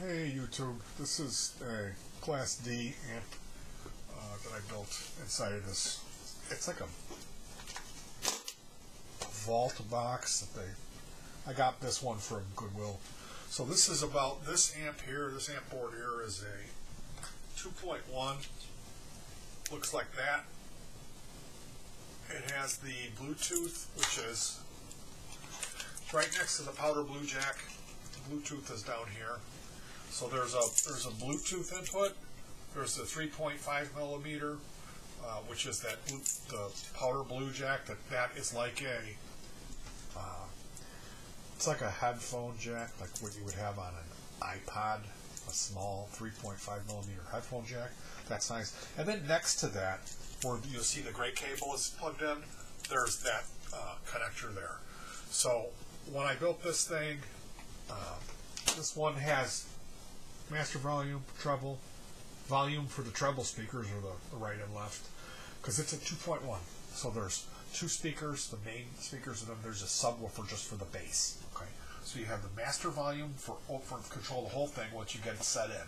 Hey YouTube, this is a Class D amp that I built inside of this. It's like a vault box that I got this one from Goodwill. So this is about this amp here. This amp board here is a 2.1. Looks like that. It has the Bluetooth, which is right next to the powder blue jack. Bluetooth is down here. So there's a Bluetooth input. There's the 3.5 millimeter, which is the powder blue jack. That is like it's like a headphone jack, like what you would have on an iPod, a small 3.5 millimeter headphone jack. That's nice. And then next to that, where you'll see the gray cable is plugged in, there's that connector there. So when I built this thing, this one has master volume, treble, volume for the treble speakers, or the right and left, because it's a 2.1. So there's two speakers, the main speakers, and then there's a subwoofer just for the bass. Okay, so you have the master volume for control the whole thing once you get it set in.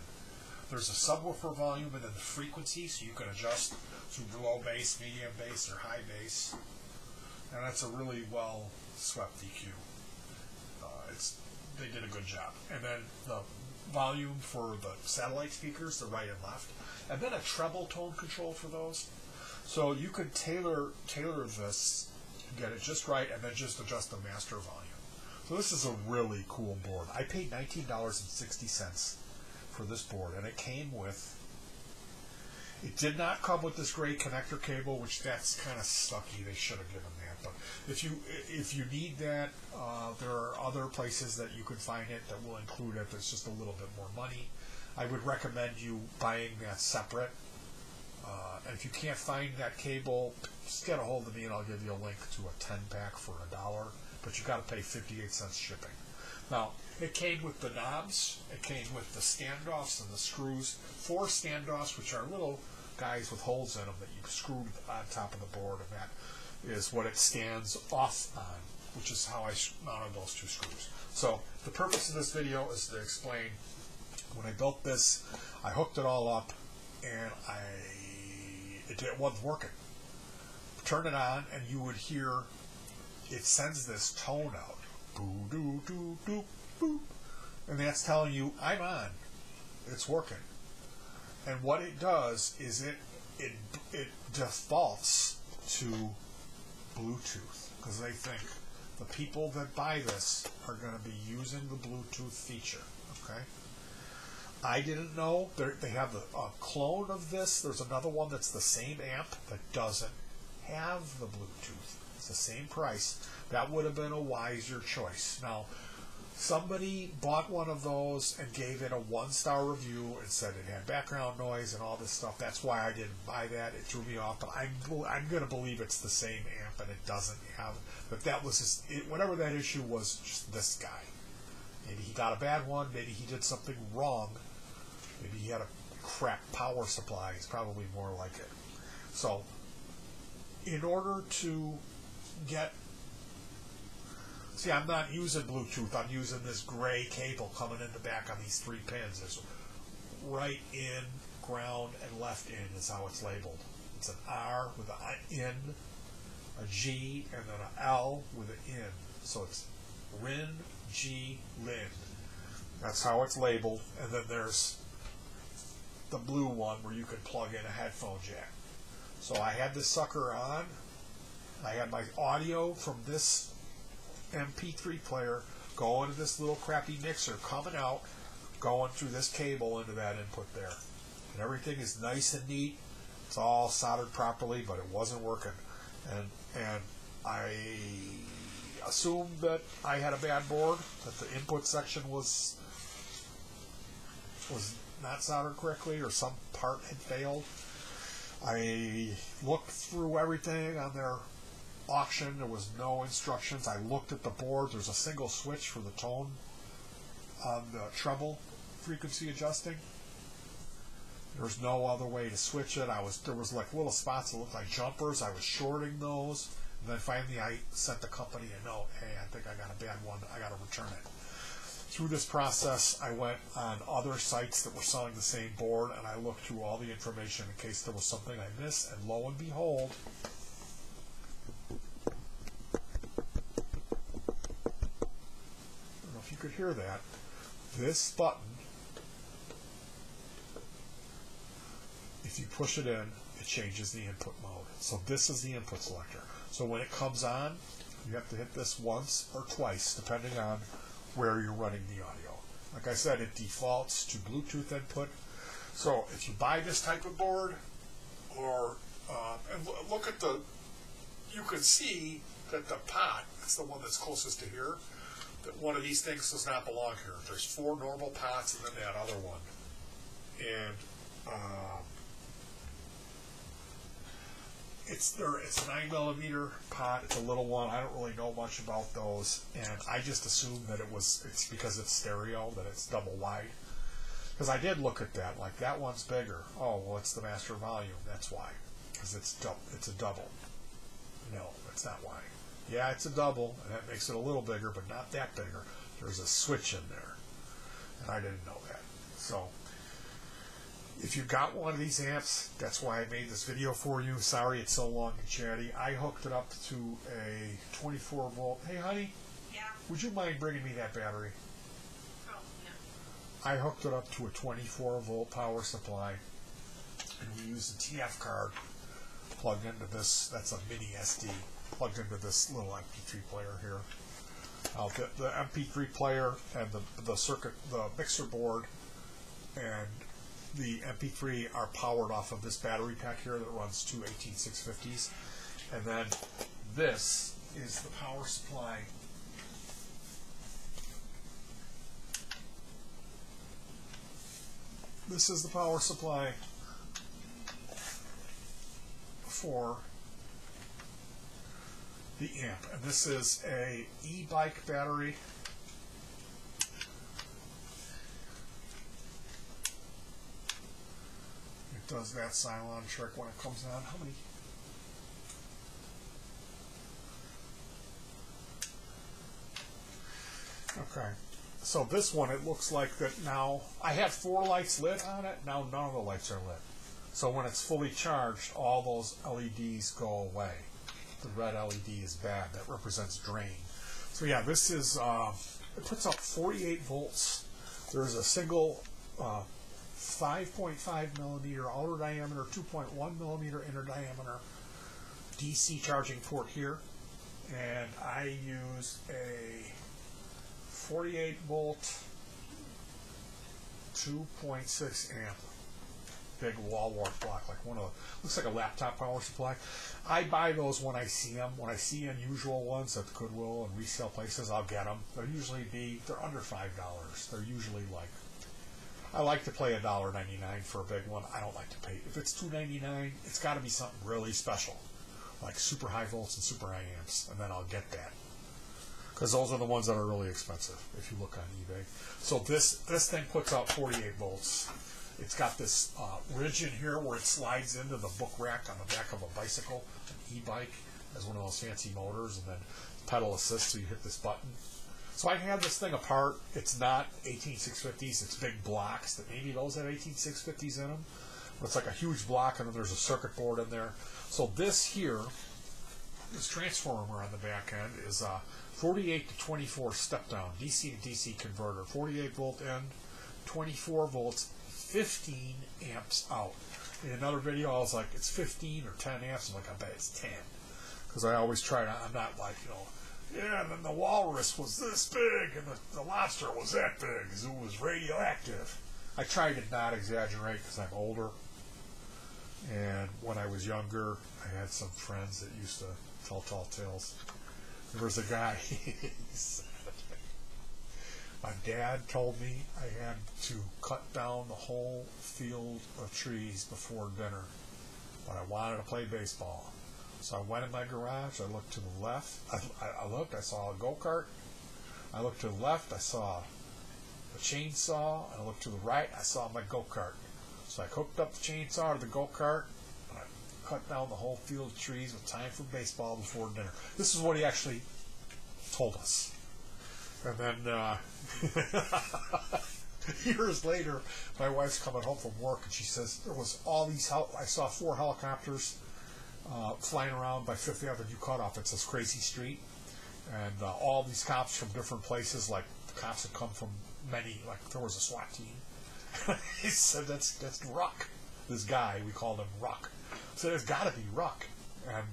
There's a subwoofer volume and then the frequency, so you can adjust to low bass, medium bass, or high bass. And that's a really well swept EQ. They did a good job. And then the volume for the satellite speakers, the right and left, and then a treble tone control for those. So you could tailor this, get it just right, and then just adjust the master volume. So this is a really cool board. I paid $19.60 for this board, and it came with. It did not come with this gray connector cable, which that's kind of sucky. They should have given that. But if you need that, there are other places that you could find it that will include it. That's just a little bit more money. I would recommend you buying that separate. And if you can't find that cable, just get a hold of me and I'll give you a link to a 10-pack for $1. But you got to pay 58 cents shipping. Now, it came with the knobs, it came with the standoffs and the screws. 4 standoffs, which are little guys with holes in them that you screwed on top of the board, and that is what it stands off on, which is how I mounted those 2 screws. So the purpose of this video is to explain, when I built this, I hooked it all up, and it wasn't working. Turn it on, and you would hear it sends this tone out. Boo, doo, doo, doo, boo. And that's telling you, I'm on. It's working. And what it does is it defaults to Bluetooth, because they think the people that buy this are going to be using the Bluetooth feature. Okay. I didn't know. They have a clone of this. There's another one that's the same amp that doesn't have the Bluetooth. It's the same price. That would have been a wiser choice. Now, somebody bought one of those and gave it a 1-star review and said it had background noise and all this stuff. That's why I didn't buy that. It threw me off. But I'm going to believe it's the same amp and it doesn't have. But that was just whatever that issue was. Just this guy. Maybe he got a bad one. Maybe he did something wrong. Maybe he had a crap power supply. It's probably more like it. So, in order to get. See, I'm not using Bluetooth. I'm using this gray cable coming in the back on these 3 pins. There's right in, ground, and left in is how it's labeled. It's an R with an in, a G, and then an L with an in. So it's Rin, G, Lin. That's how it's labeled. And then there's the blue one where you can plug in a headphone jack. So I had this sucker on. I had my audio from this MP3 player going to this little crappy mixer, coming out, going through this cable into that input there. And everything is nice and neat. It's all soldered properly, but it wasn't working. And I assumed that I had a bad board, that the input section was not soldered correctly, or some part had failed. I looked through everything on their auction. There was no instructions. I looked at the board. There's a single switch for the tone on the treble frequency adjusting. There's no other way to switch it. There was like little spots that looked like jumpers. I was shorting those. And then finally I sent the company a note, hey, I think I got a bad one. I got to return it. through this process, I went on other sites that were selling the same board, and I looked through all the information in case there was something I missed, and lo and behold, I don't know if you could hear that, this button, if you push it in, it changes the input mode. So this is the input selector. So when it comes on, you have to hit this once or twice, depending on where you're running the audio. Like I said, it defaults to Bluetooth input. So if you buy this type of board, or and look at the, you can see that the pot, it's the one that's closest to here, that one of these things does not belong here. There's 4 normal pots and then that other one. And it's a 9mm pot. It's a little one. I don't really know much about those, and I just assumed that it's because it's stereo, that it's double wide. Because I did look at that, like that one's bigger. Oh, well, it's the master volume. That's why, because it's a double. No, that's not why. Yeah, it's a double, and that makes it a little bigger, but not that bigger. There's a switch in there, and I didn't know that. So if you got one of these amps, that's why I made this video for you. Sorry it's so long and chatty. I hooked it up to a 24 volt. Hey honey, yeah, would you mind bringing me that battery? oh yeah, I hooked it up to a 24 volt power supply, and we used the TF card plugged into this. That's a mini SD plugged into this little MP3 player here. The MP3 player and the circuit, the mixer board, and the MP3 are powered off of this battery pack here that runs 2 18650s. And then this is the power supply. This is the power supply for the amp. And this is a e-bike battery. Does that Cylon trick when it comes on. How many? Okay. So this one, it looks like that now, I had 4 lights lit on it, now none of the lights are lit. So when it's fully charged, all those LEDs go away. The red LED is bad, that represents drain. So yeah, this is, it puts out 48 volts. There's a single 5.5mm outer diameter, 2.1mm inner diameter DC charging port here, and I use a 48 volt 2.6 amp big wall wart block, like one of the, looks like a laptop power supply. I buy those when I see them. When I see unusual ones at the Goodwill and resale places, I'll get them. They're under $5. They're usually like, I like to pay $1.99 for a big one. I don't like to pay. If it's $2.99, it's got to be something really special, like super high volts and super high amps, and then I'll get that. Because those are the ones that are really expensive if you look on eBay. So this thing puts out 48 volts. It's got this ridge in here where it slides into the book rack on the back of a bicycle, an e-bike, has one of those fancy motors, and then pedal assist, so you hit this button. So I have this thing apart. It's not 18650s. It's big blocks that maybe those have 18650s in them. But it's like a huge block, and then there's a circuit board in there. So this here, this transformer on the back end is a 48 to 24 step down DC to DC converter. 48 volt in, 24 volts, 15 amps out. In another video, I was like, it's 15 or 10 amps. I'm like, I bet it's 10. Because I always try to, I'm not like, yeah, and then the walrus was this big, and the lobster was that big, because it was radioactive. I try to not exaggerate because I'm older. And when I was younger, I had some friends that used to tell tall tales. There was a guy, my dad told me I had to cut down the whole field of trees before dinner, but I wanted to play baseball. So I went in my garage, I looked to the left, I looked, I saw a go-kart. I looked to the left, I saw a chainsaw, and I looked to the right, I saw my go-kart. So I hooked up the chainsaw to the go-kart, and I cut down the whole field of trees with time for baseball before dinner. This is what he actually told us. And then years later, my wife's coming home from work, and she says there was all these. I saw 4 helicopters flying around by Fifth Avenue cutoff. It's this crazy street, and all these cops from different places. Like the cops had come from many. Like there was a SWAT team. He said that's Ruck. This guy, we called him Ruck. So there's got to be Ruck, and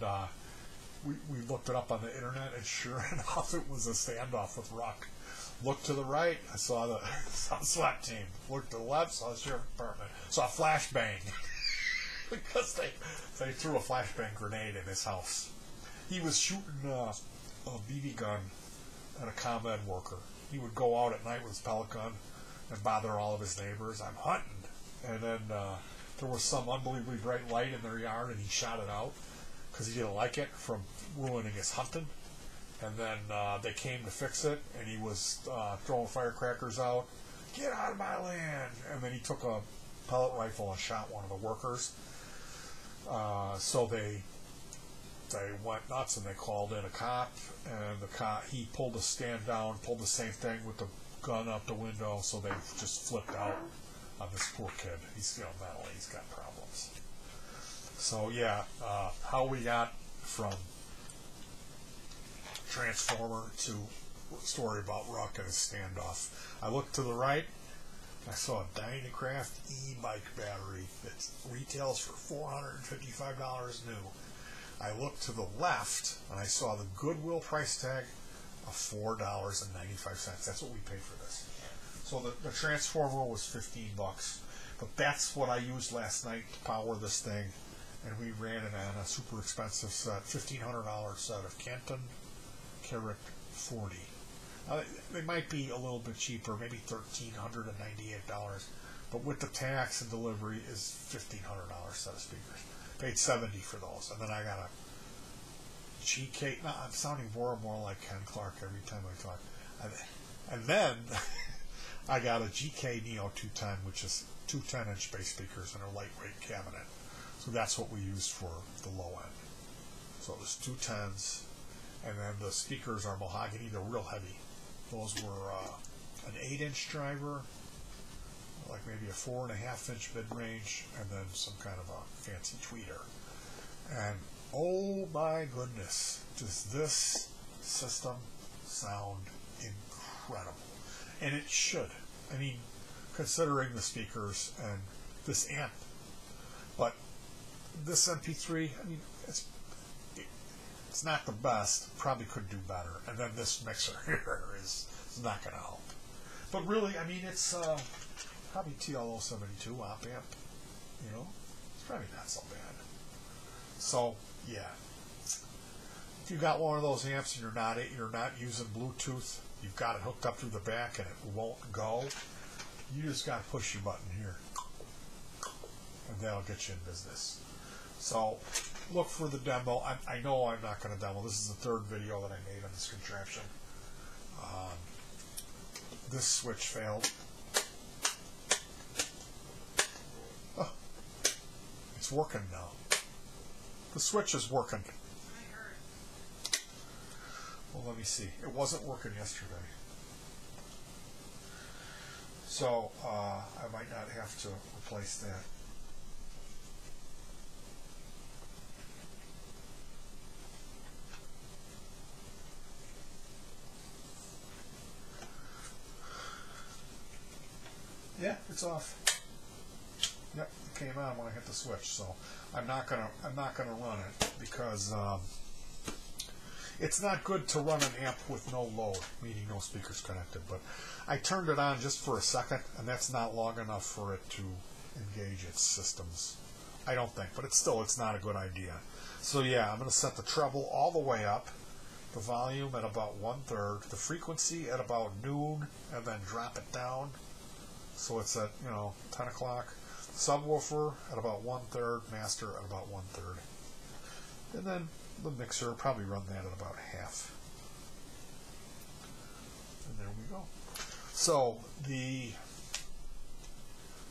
we looked it up on the internet, and sure enough, it was a standoff with Ruck. Looked to the right, I saw the SWAT team. Looked to the left, saw the sheriff's department. Saw a flashbang because they threw a flashbang grenade in his house. He was shooting a BB gun at a ComEd worker. He would go out at night with his pellet gun and bother all of his neighbors. I'm hunting, and then there was some unbelievably bright light in their yard, and he shot it out because he didn't like it from ruining his hunting. And then they came to fix it, and he was throwing firecrackers out. Get out of my land! And then he took a pellet rifle and shot one of the workers. So they went nuts, and they called in a cop. And the cop, he pulled the stand down, pulled the same thing with the gun out the window. So they just flipped out on this poor kid. He's mentally, he's got problems. So yeah, how we got from Transformer to story about Ruck and his standoff. I looked to the right, I saw a Dynacraft e-bike battery that retails for $455 new. I looked to the left, and I saw the Goodwill price tag of $4.95. That's what we paid for this. So the Transformer was $15, but that's what I used last night to power this thing, and we ran it on a super expensive set, $1,500 set of Canton karat 40. They might be a little bit cheaper, maybe $1,398, but with the tax and delivery is $1,500 set of speakers. Paid $70 for those, and then I got a GK. No, I'm sounding more and more like Ken Clark every time I talk. And then I got a GK Neo 210, which is 2 10-inch bass speakers in a lightweight cabinet. So that's what we used for the low end. So it was 2 10s. And then the speakers are mahogany, they're real heavy. Those were an 8-inch driver, like maybe a 4.5-inch mid-range, and then some kind of a fancy tweeter. And oh my goodness, does this system sound incredible. And it should. I mean, considering the speakers and this amp. But this MP3, I mean, it's not the best, probably could do better. And then this mixer here is not going to help. But really, I mean, it's probably TL072 op amp, you know? It's probably not so bad. So, yeah. If you got one of those amps and you're not using Bluetooth, you've got it hooked up through the back and it won't go, you just got to push your button here. And that'll get you in business. So, look for the demo. I know I'm not going to demo. This is the 3rd video that I made on this contraption. This switch failed. Oh, it's working now. The switch is working. Well, let me see. It wasn't working yesterday. So, I might not have to replace that. Yeah, it's off. Yep, it came on when I hit the switch. So I'm not gonna run it because it's not good to run an amp with no load, meaning no speakers connected. But I turned it on just for a second, and that's not long enough for it to engage its systems. I don't think, but it's not a good idea. So yeah, I'm gonna set the treble all the way up, the volume at about 1/3, the frequency at about noon, and then drop it down. So it's at, 10 o'clock. Subwoofer at about 1/3, master at about 1/3. And then the mixer, probably run that at about half. And there we go. So the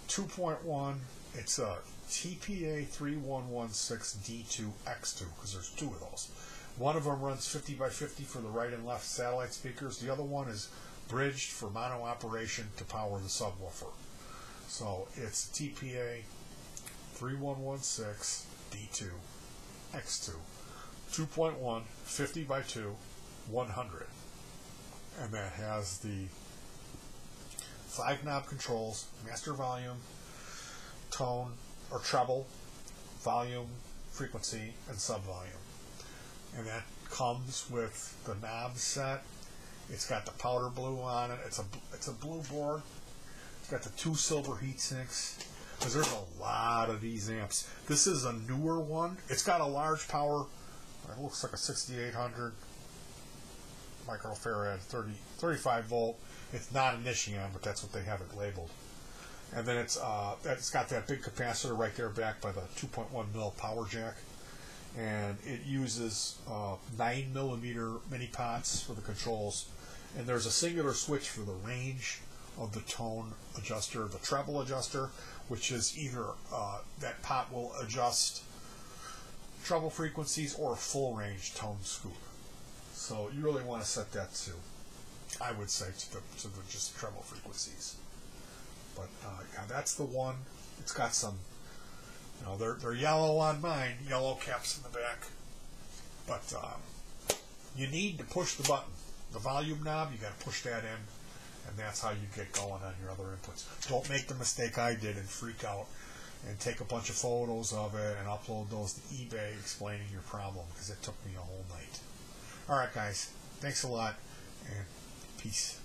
2.1, it's a TPA 3116D2X2, because there's 2 of those. One of them runs 50 by 50 for the right and left satellite speakers. The other one is bridged for mono operation to power the subwoofer. So it's TPA 3116 D2 X2 2.1 50 by 2 100, and that has the 5 knob controls: master volume, tone or treble, volume, frequency, and sub volume. And that comes with the knob set. It's got the powder blue on it. It's a blue board. It's got the 2 silver heat sinks. Because there's a lot of these amps. This is a newer one. It's got a large power. It looks like a 6800 microfarad 35 volt. It's not an Ishion, but that's what they have it labeled. And then it's got that big capacitor right there back by the 2.1 mil power jack. And it uses 9mm mini pots for the controls. And there's a singular switch for the range of the tone adjuster, the treble adjuster, which is either that pot will adjust treble frequencies or a full range tone scoop. So you really want to set that to, I would say, to the just treble frequencies. But yeah, that's the one. It's got some, you know, they're yellow on mine, yellow caps in the back. But you need to push the button. The volume knob, you got to push that in, and that's how you get going on your other inputs. Don't make the mistake I did and freak out and take a bunch of photos of it and upload those to eBay explaining your problem, because it took me a whole night. Alright guys, thanks a lot, and peace.